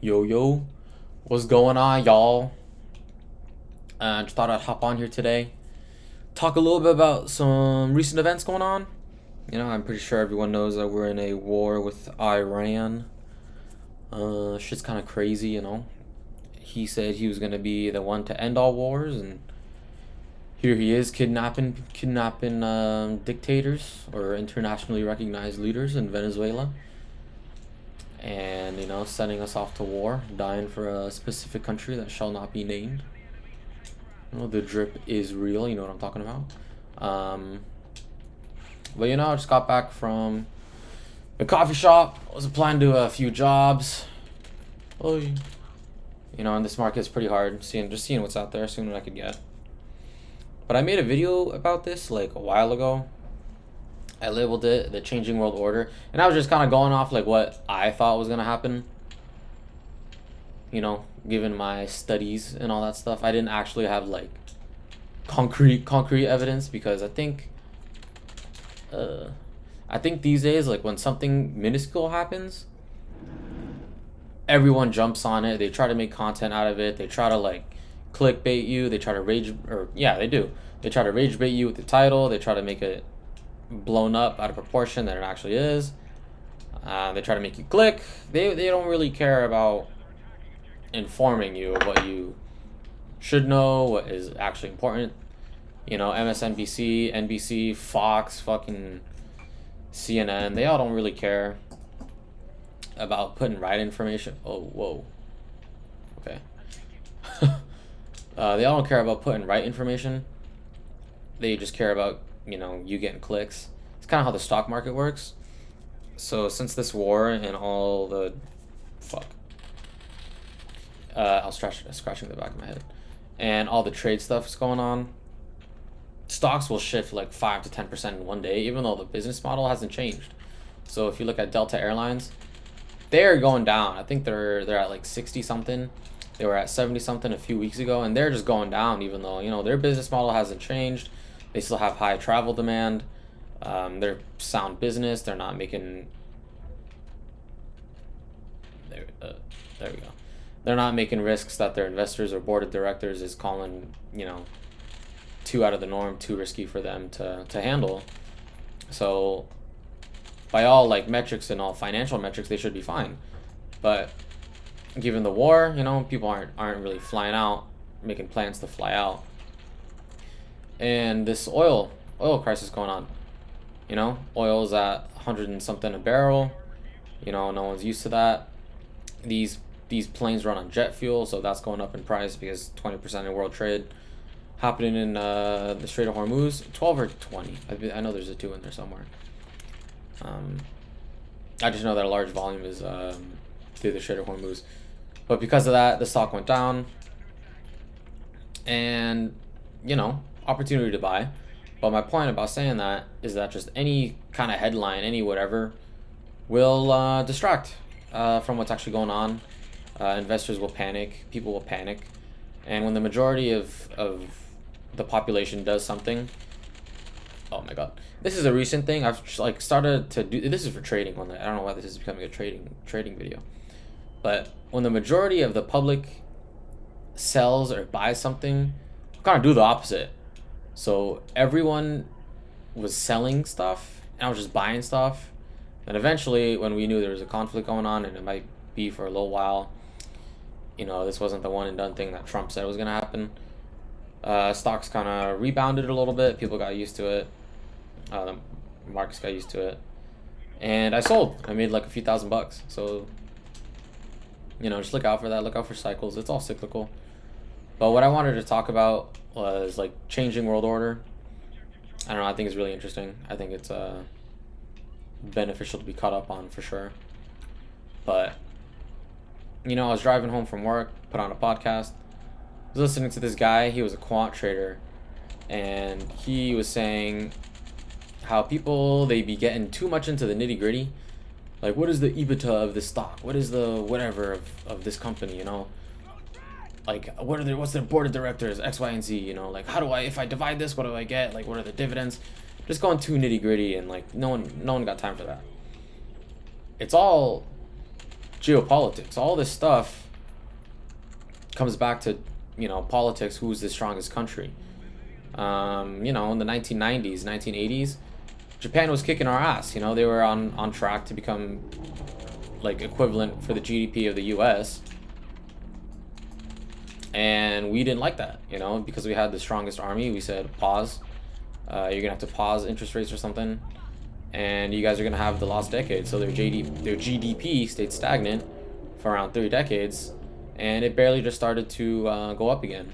Yo, yo, what's going on, y'all? Just thought I'd hop on here today, talk a little bit about some recent events going on. I'm pretty sure everyone knows that we're in a war with Iran. Shit's kind of crazy. He said he was gonna be the one to end all wars, and here he is kidnapping dictators or internationally recognized leaders in Venezuela, and sending us off to war, dying for a specific country that shall not be named. The drip is real. You know what I'm talking about. But I just got back from the coffee shop. Was applying to a few jobs. Oh, and this market's pretty hard. Seeing what's out there, seeing what I could get. But I made a video about this like a while ago. I labeled it the changing world order, and I was just kind of going off like what I thought was gonna happen. Given my studies and all that stuff, I didn't actually have like concrete evidence, because I think these days, like when something minuscule happens, everyone jumps on it. They try to make content out of it. They try to like clickbait you. They try to rage, or yeah, they do. They try to rage bait you with the title. They try to make it blown up out of proportion that it actually is. They try to make you click. They don't really care about informing you of what you should know, what is actually important. MSNBC, NBC, Fox, fucking CNN, they all don't really care about putting right information. Oh, whoa. Okay. They all don't care about putting right information. They just care about, you getting clicks. It's kind of how the stock market works. So since this war and all the... Fuck. I was scratching the back of my head. And all the trade stuff is going on, stocks will shift like 5 to 10% in one day, even though the business model hasn't changed. So if you look at Delta Airlines, they're going down. I think they're at like 60 something. They were at 70 something a few weeks ago, and they're just going down, even though their business model hasn't changed. They still have high travel demand. They're sound business. They're not making... There we go. They're not making risks that their investors or board of directors is calling, too out of the norm, too risky for them to handle. So by all like metrics and all financial metrics, they should be fine. But given the war, people aren't really flying out, making plans to fly out. And this oil crisis going on. Oil's at 100 and something a barrel. No one's used to that. These planes run on jet fuel, so that's going up in price because 20% of world trade happening in the Strait of Hormuz. 12 or 20. I know there's a 2 in there somewhere. I just know that a large volume is through the Strait of Hormuz. But because of that, the stock went down. And, opportunity to buy. But my point about saying that is that just any kind of headline, any whatever, will distract from what's actually going on. Investors will panic. People will panic. And when the majority of the population does something... Oh my god. This is a recent thing. I've like started to do... This is for trading. I don't know why this is becoming a trading video. But when the majority of the public sells or buys something, I'm gonna do the opposite. So everyone was selling stuff, and I was just buying stuff. And eventually, when we knew there was a conflict going on, and it might be for a little while, this wasn't the one and done thing that Trump said was gonna happen. Stocks kind of rebounded a little bit. People got used to it. The markets got used to it, and I sold. I made like a few $1,000. So, just look out for that. Look out for cycles. It's all cyclical. But what I wanted to talk about was like changing world order. I don't know. I think it's really interesting. I think it's beneficial to be caught up on for sure. But I was driving home from work, put on a podcast, was listening to this guy. He was a quant trader, and he was saying how people, they be getting too much into the nitty gritty. Like, what is the EBITDA of this stock? What is the whatever of this company? Like, what's their board of directors, X, Y, and Z? Like, how do if I divide this, what do I get? Like, what are the dividends? Just going too nitty gritty, and like no one got time for that. It's all geopolitics. All this stuff comes back to, politics. Who's the strongest country? In the 1990s, 1980s, Japan was kicking our ass. They were on track to become like equivalent for the GDP of the US. And we didn't like that, because we had the strongest army. We said, pause. You're going to have to pause interest rates or something. And you guys are going to have the lost decade. So their GDP stayed stagnant for around 3 decades. And it barely just started to go up again.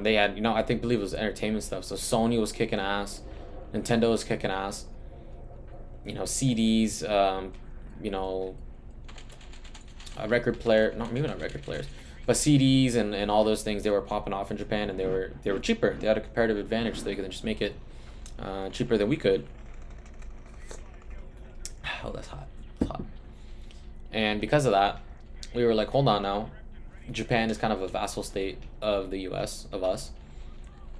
They had, I believe it was entertainment stuff. So Sony was kicking ass. Nintendo was kicking ass. CDs, a record player, maybe not record players, but CDs and all those things, they were popping off in Japan, and they were cheaper. They had a comparative advantage, so they could just make it cheaper than we could. Oh, that's hot. That's hot. And because of that, we were like, hold on now. Japan is kind of a vassal state of the US, of us.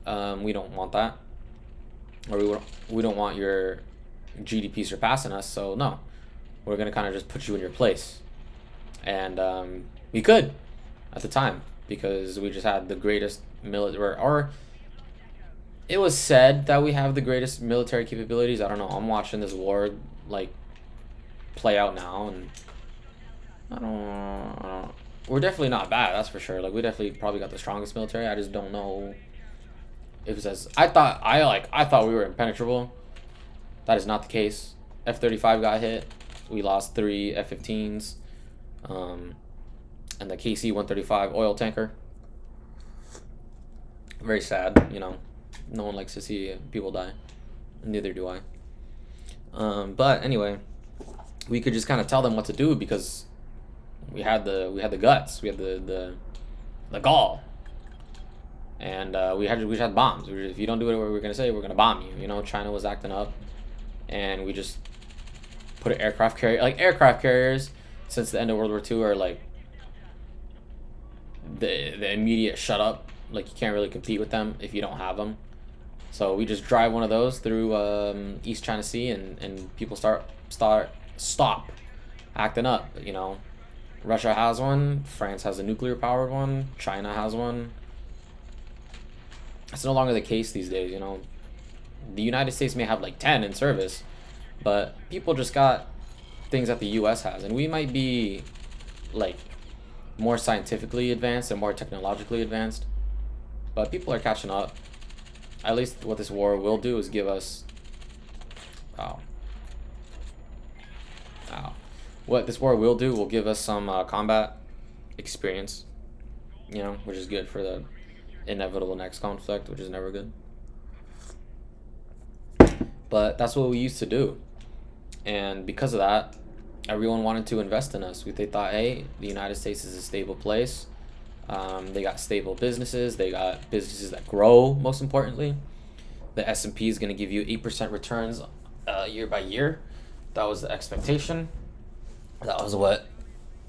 We don't want that. Or we don't want your GDP surpassing us, so no. We're going to kind of just put you in your place. And we could at the time, because we just had the greatest military, or it was said that we have the greatest military capabilities. I don't know. I'm watching this war like play out now, and I don't we're definitely not bad, that's for sure. Like, we definitely probably got the strongest military. I just don't know if it's as I thought we were impenetrable. That is not the case. F-35 got hit. We lost 3 F-15s. And the KC-135 oil tanker. Very sad, No one likes to see people die. Neither do I. But anyway, we could just kind of tell them what to do, because we had the guts, we had the gall, and we had bombs. If you don't do what we're gonna say, we're gonna bomb you. China was acting up, and we just put an aircraft carrier. Like, aircraft carriers, since the end of World War II, are like the immediate shut up. Like, you can't really compete with them if you don't have them. So we just drive one of those through East China Sea, and people stop acting up. Russia has one. France has a nuclear powered one. China has one. It's no longer the case these days. The United States may have like 10 in service, but people just got things that the US has, and we might be like more scientifically advanced and more technologically advanced, but people are catching up. At least what this war will do is give us what this war will do will give us some combat experience, which is good for the inevitable next conflict, which is never good. But that's what we used to do, and because of that, everyone wanted to invest in us. They thought, hey, the United States is a stable place. They got stable businesses. They got businesses that grow, most importantly. The S&P is going to give you 8% returns year by year. That was the expectation. That was what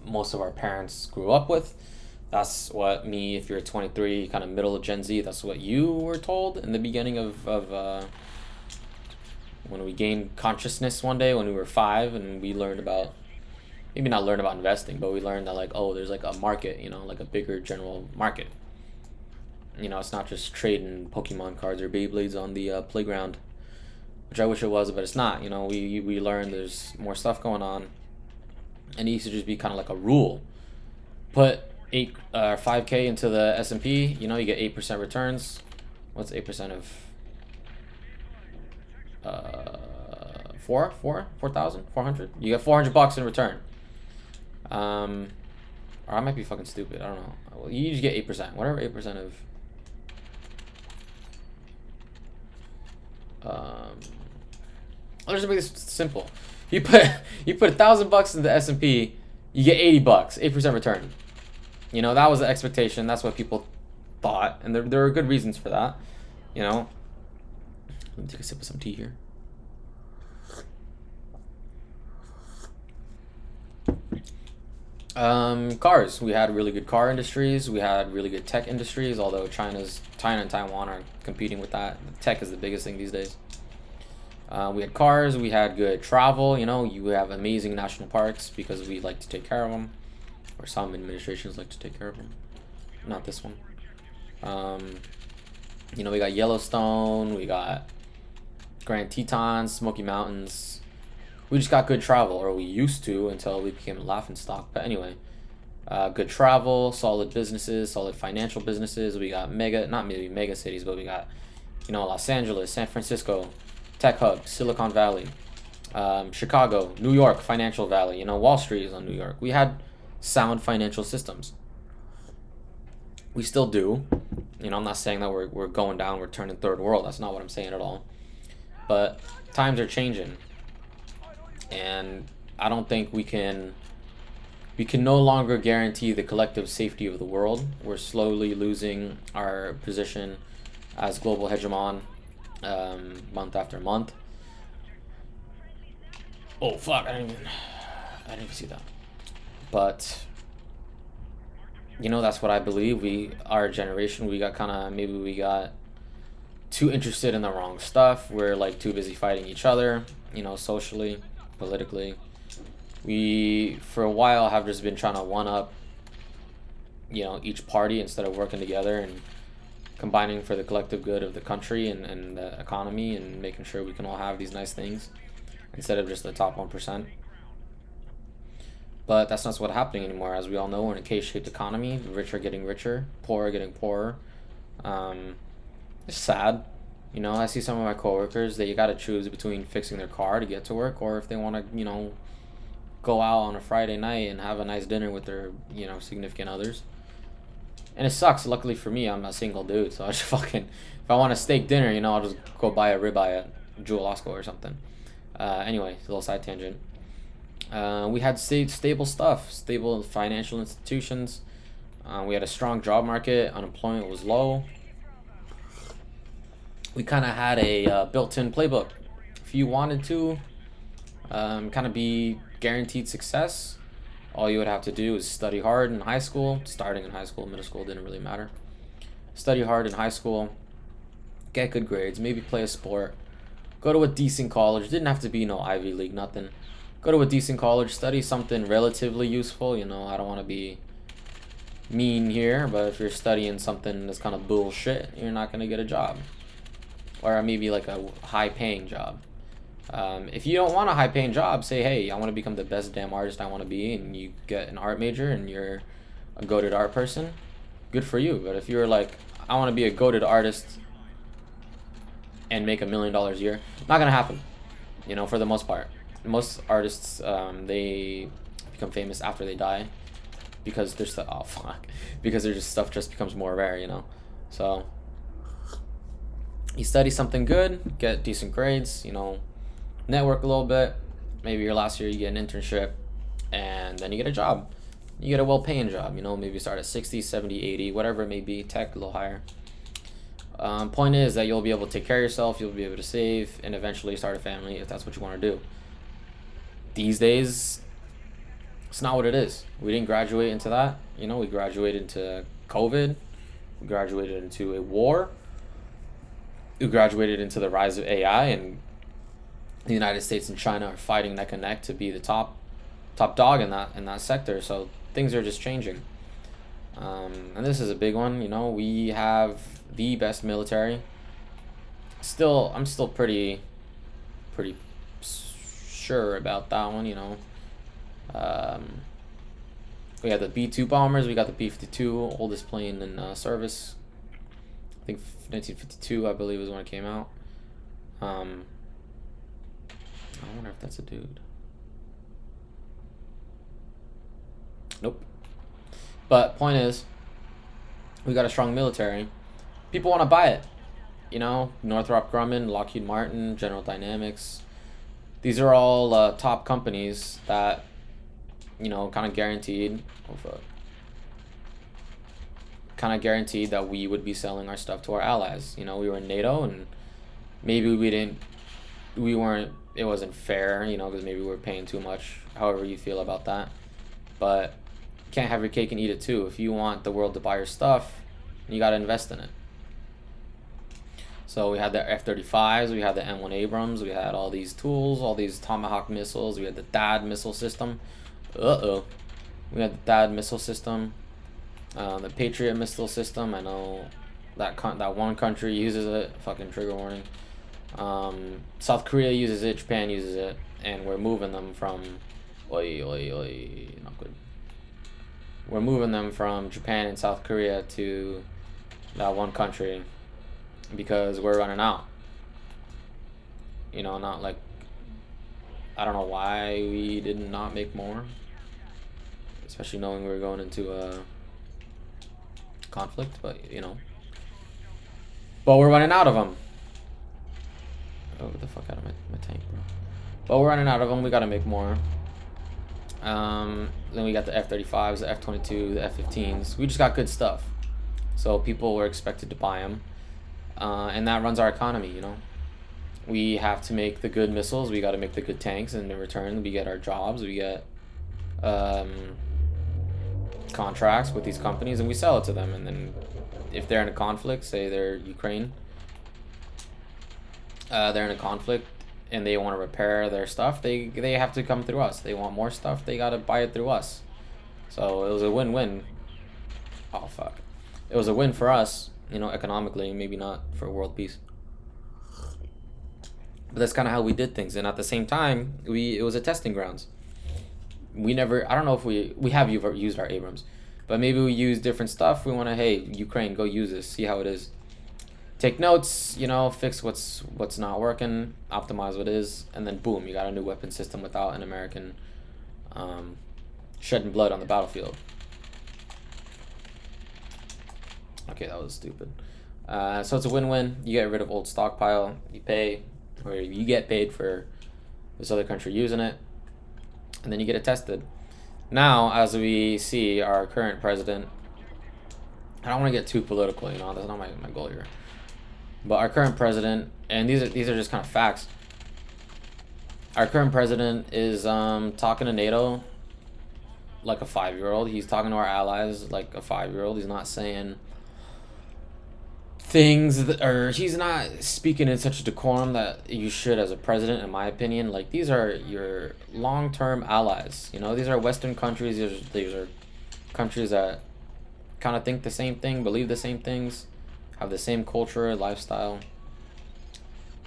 most of our parents grew up with. That's what if you're 23, kind of middle of Gen Z, that's what you were told in the beginning of when we gained consciousness one day when we were 5, and we learned about, maybe not learn about investing, but we learned that, like, oh, there's like a market, like a bigger general market. It's not just trading Pokemon cards or Beyblades on the playground, which I wish it was, but it's not. We learned there's more stuff going on, and it used to just be kind of like a rule. Put 5K into the S&P, you get 8% returns. What's 8% of 4,400? You get $400 in return. Or I might be fucking stupid. I don't know. Well, you just get 8%. Whatever 8% of. Let's just make this simple. You put $1,000 in the S&P, you get $80, 8% return. That was the expectation. That's what people thought, and there are good reasons for that. Let me take a sip of some tea here. Cars. We had really good car industries. We had really good tech industries, although China and Taiwan are competing with that. Tech is the biggest thing these days. We had cars, we had good travel. You know, you have amazing national parks because we like to take care of them, or some administrations like to take care of them. Not this one. Um, you know, we got Yellowstone, we got Grand Tetons, Smoky Mountains. We just got good travel, or we used to until we became a laughingstock. But anyway, good travel, solid businesses, solid financial businesses. We got not maybe mega cities, but we got, you know, Los Angeles, San Francisco, tech hub, Silicon Valley, Chicago, New York, Financial Valley. You know, Wall Street is on New York. We had sound financial systems. We still do. You know, I'm not saying that we're going down, we're turning third world. That's not what I'm saying at all. But times are changing, and I don't think we can no longer guarantee the collective safety of the world. We're slowly losing our position as global hegemon, month after month. Oh fuck! I didn't even see that. But you know, that's what I believe. Our generation, we got kind of, maybe we got too interested in the wrong stuff. We're like too busy fighting each other. You know, socially, politically. We for a while have just been trying to one up, you know, each party instead of working together and combining for the collective good of the country and the economy, and making sure we can all have these nice things instead of just the top 1%. But that's not what's happening anymore. As we all know, we're in a K-shaped economy. The rich are getting richer, poor are getting poorer. Um, it's sad. You know, I see some of my coworkers, they got to choose between fixing their car to get to work, or if they want to, you know, go out on a Friday night and have a nice dinner with their, you know, significant others. And it sucks. Luckily for me, I'm a single dude, so I just fucking, if I want a steak dinner, you know, I'll just go buy a ribeye at Jewel Osco or something. Anyway, a little side tangent. We had stable stuff, stable financial institutions. We had a strong job market. Unemployment was low. We kind of had a built-in playbook. If you wanted to kind of be guaranteed success, all you would have to do is study hard in high school. Starting in high school, middle school didn't really matter. Study hard in high school, get good grades, maybe play a sport, go to a decent college. Didn't have to be no Ivy League, nothing. Go to a decent college, study something relatively useful. You know, I don't want to be mean here, but if you're studying something that's kind of bullshit, you're not going to get a job. Or maybe like a high paying job. If you don't want a high paying job, say, hey, I want to become the best damn artist I want to be, and you get an art major and you're a goated art person, good for you. But if you're like, I want to be a goated artist and make $1 million a year, not going to happen, you know, for the most part. Most artists, they become famous after they die because their stuff, oh fuck, because their just stuff just becomes more rare, you know. So you study something good, get decent grades, you know, network a little bit. Maybe your last year you get an internship, and then you get a job. You get a well-paying job, you know, maybe start at 60, 70, 80, whatever it may be, tech a little higher. Point is that you'll be able to take care of yourself, you'll be able to save, and eventually start a family if that's what you want to do. These days, it's not what it is. We didn't graduate into that. You know, we graduated into COVID. We graduated into a war. We graduated into the rise of AI, and the United States and China are fighting neck and neck to be the top dog in that sector. So things are just changing. And this is a big one. You know, we have the best military. I'm still pretty sure about that one. You know, we got the B-2 bombers. We got the B-52, oldest plane in service. I think 1952, I believe, is when it came out. I wonder if that's a dude. Nope. But point is, we got a strong military. People want to buy it. You know, Northrop Grumman, Lockheed Martin, General Dynamics. These are all top companies that, you know, kind of guaranteed that we would be selling our stuff to our allies. You know, we were in NATO, and maybe it wasn't fair, you know, because maybe we were paying too much, however you feel about that. But you can't have your cake and eat it too. If you want the world to buy your stuff, you got to invest in it. So we had the F-35s, we had the M1 Abrams, we had all these tools, all these Tomahawk missiles, we had the THAAD missile system. Uh-oh. We had the THAAD missile system, the Patriot missile system. I know that that one country uses it. Fucking trigger warning. South Korea uses it, Japan uses it, and we're moving them from... not good. We're moving them from Japan and South Korea to that one country because we're running out. You know, not like... I don't know why we did not make more. Especially knowing we were going into a conflict, but, you know. But we're running out of them. Oh, get the fuck out of my tank, bro. But we're running out of them. We gotta make more. Then we got the F-35s, the F-22, the F-15s. We just got good stuff. So people were expected to buy them. And that runs our economy, you know. We have to make the good missiles. We gotta make the good tanks. And in return, we get our jobs. We get contracts with these companies. And we sell it to them. And then if they're in a conflict, say they're Ukraine. They're in a conflict and they want to repair their stuff, they have to come through us. They want more stuff, they gotta buy it through us. So it was a win-win. Oh fuck. It was a win for us, you know, economically, maybe not for world peace. But that's kind of how we did things. And at the same time, it was a testing grounds. We never, I don't know if we have used our Abrams, but maybe we use different stuff. We want to, hey, Ukraine, go use this, see how it is. Take notes, you know, fix what's not working, optimize what is, and then boom, you got a new weapon system without an American shedding blood on the battlefield. Okay, that was stupid. So it's a win-win. You get rid of old stockpile, you pay, or you get paid for this other country using it, and then you get it tested. Now, as we see, our current president, I don't want to get too political, you know, that's not my goal here. But our current president, and these are just kind of facts. Our current president is talking to NATO like a 5-year-old. He's talking to our allies like a 5-year-old. He's not saying things that, or he's not speaking in such a decorum that you should as a president, in my opinion. Like, these are your long-term allies. You know, these are Western countries. These are countries that kind of think the same thing, believe the same things, have the same culture, lifestyle,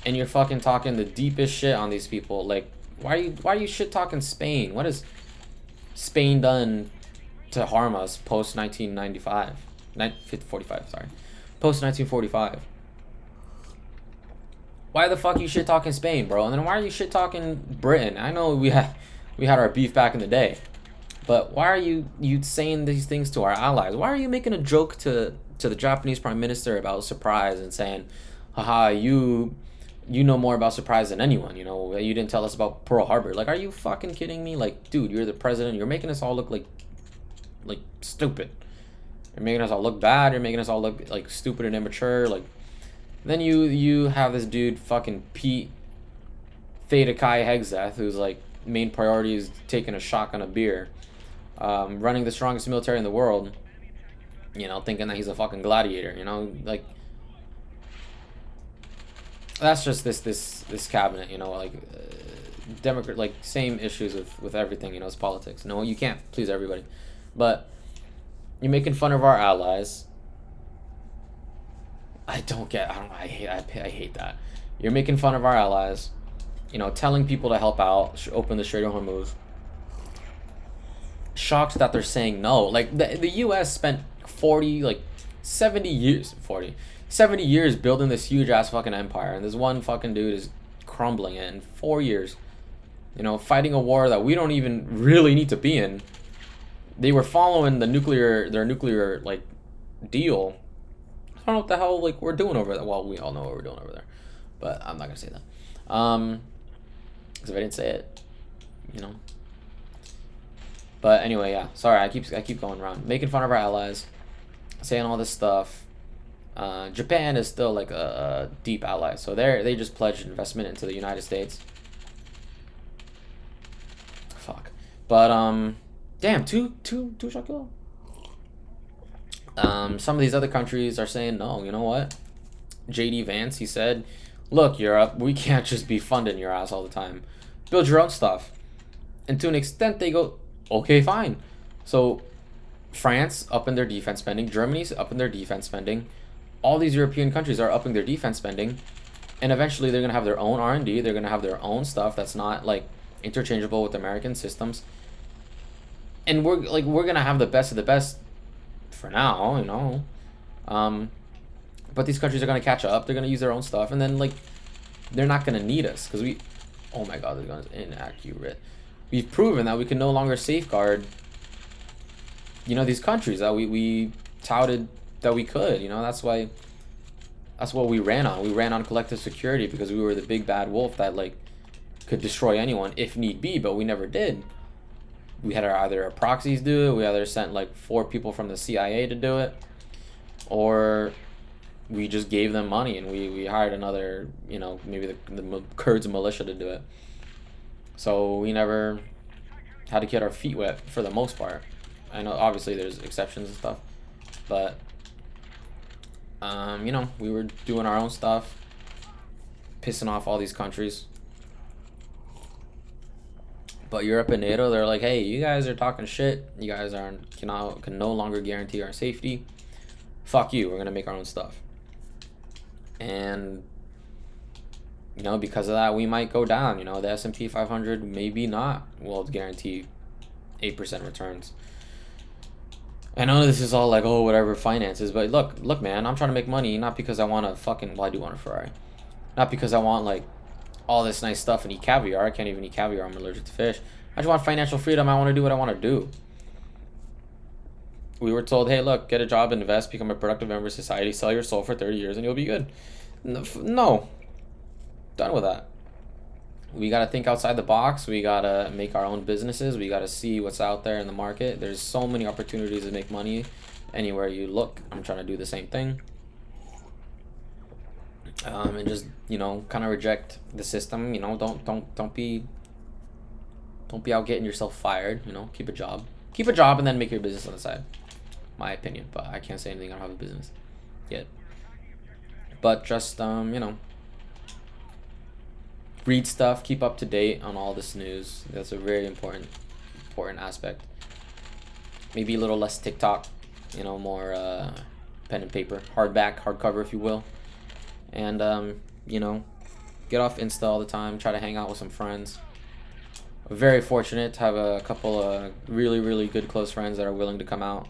and you're fucking talking the deepest shit on these people. Like, why are you shit talking Spain? What has Spain done to harm us post 1995? 45, sorry, post 1945. Why the fuck are you shit talking Spain, bro? And then why are you shit talking Britain? I know we had our beef back in the day, but why are you saying these things to our allies? Why are you making a joke to the Japanese Prime Minister about surprise and saying, haha, you know more about surprise than anyone, you know, you didn't tell us about Pearl Harbor. Like, are you fucking kidding me? Like, dude, you're the president, you're making us all look like stupid. You're making us all look bad, you're making us all look like stupid and immature. Like, then you have this dude fucking Pete Theta Kai Hegseth, who's like main priority is taking a shotgun of beer, running the strongest military in the world, you know, thinking that he's a fucking gladiator, you know, like, that's just this cabinet, you know, like, Democrat, like, same issues with everything, you know, it's politics. No, you can't please everybody, but you're making fun of our allies. I hate that. You're making fun of our allies, you know, telling people to help out, open the Strait of Hormuz. Shocked that they're saying no. Like, the U.S. spent 70 years building this huge ass fucking empire, and this one fucking dude is crumbling it in 4 years. You know, fighting a war that we don't even really need to be in. They were following their nuclear like deal. I don't know what the hell like we're doing over there. Well, we all know what we're doing over there, but I'm not gonna say that. Because if I didn't say it, you know. But anyway, yeah. Sorry, I keep going around making fun of our allies, saying all this stuff. Japan is still like a deep ally, so they just pledged investment into the United States. Fuck. But damn, two shot kill. Some of these other countries are saying no. You know what? JD Vance, he said, "Look, Europe, we can't just be funding your ass all the time. Build your own stuff." And to an extent, they go, "Okay, fine." So France up in their defense spending, Germany's up in their defense spending, all these European countries are upping their defense spending, and eventually they're gonna have their own R&D. They're gonna have their own stuff that's not like interchangeable with American systems, and we're gonna have the best of the best for now, you know. Um, but these countries are gonna catch up. They're gonna use their own stuff, and then like they're not gonna need us because we. Oh my God, this gun is inaccurate. We've proven that we can no longer safeguard, you know, these countries that we touted that we could. You know, that's what we ran on. We ran on collective security because we were the big bad wolf that like could destroy anyone if need be, but we never did. We had either our proxies do it, we either sent like 4 people from the CIA to do it, or we just gave them money and we hired another, you know, maybe the Kurds militia to do it. So we never had to get our feet wet for the most part. I know obviously there's exceptions and stuff, but you know, we were doing our own stuff, pissing off all these countries. But Europe and NATO, they're like, hey, you guys are talking shit. You guys can no longer guarantee our safety. Fuck you. We're gonna make our own stuff. And you know, because of that, we might go down. You know, the S&P 500 maybe not will guarantee 8% returns. I know this is all like, oh, whatever, finances, but look, man, I'm trying to make money, not because I want a fucking, well, I do want a Ferrari, not because I want like all this nice stuff and eat caviar. I can't even eat caviar. I'm allergic to fish. I just want financial freedom. I want to do what I want to do. We were told, hey, look, get a job, invest, become a productive member of society, sell your soul for 30 years, and you'll be good. No. Done with that. We got to think outside the box. We got to make our own businesses. We got to see what's out there in the market. There's so many opportunities to make money anywhere you look. I'm trying to do the same thing. And just, you know, kind of reject the system. You know, don't be out getting yourself fired. You know, keep a job and then make your business on the side. My opinion, but I can't say anything. I don't have a business yet. But just you know, read stuff, keep up to date on all this news. That's a very important aspect. Maybe a little less TikTok, you know, more pen and paper, hardcover, if you will. And you know, get off Insta all the time. Try to hang out with some friends. Very fortunate to have a couple of really good close friends that are willing to come out,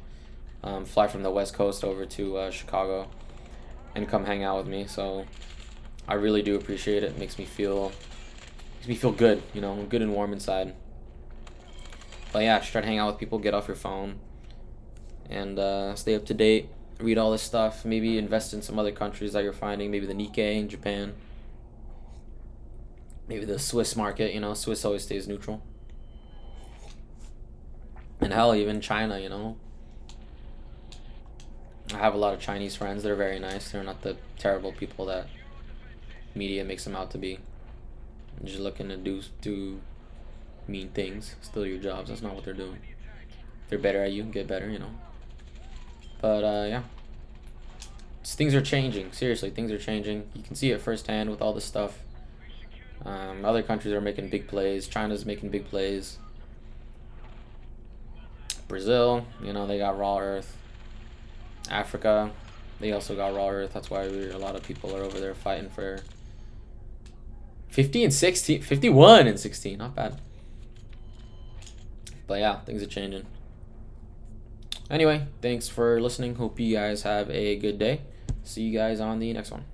fly from the West Coast over to Chicago, and come hang out with me. So I really do appreciate it. It makes me feel good, you know, good and warm inside. But yeah, just try to hang out with people, get off your phone, and stay up to date. Read all this stuff. Maybe invest in some other countries that you're finding. Maybe the Nikkei in Japan. Maybe the Swiss market. You know, Swiss always stays neutral. And hell, even China. You know, I have a lot of Chinese friends that are very nice. They're not the terrible people that media makes them out to be. They're just looking to do mean things, steal your jobs. That's not what they're doing. They're better at you, get better, you know. But yeah, things are changing. Seriously, things are changing. You can see it firsthand with all this stuff. Other countries are making big plays. China's making big plays. Brazil, you know, they got raw earth. Africa, they also got raw earth. That's why a lot of people are over there fighting for 50 and 16, 51 and 16. Not bad. But yeah, things are changing. Anyway, thanks for listening. Hope you guys have a good day. See you guys on the next one.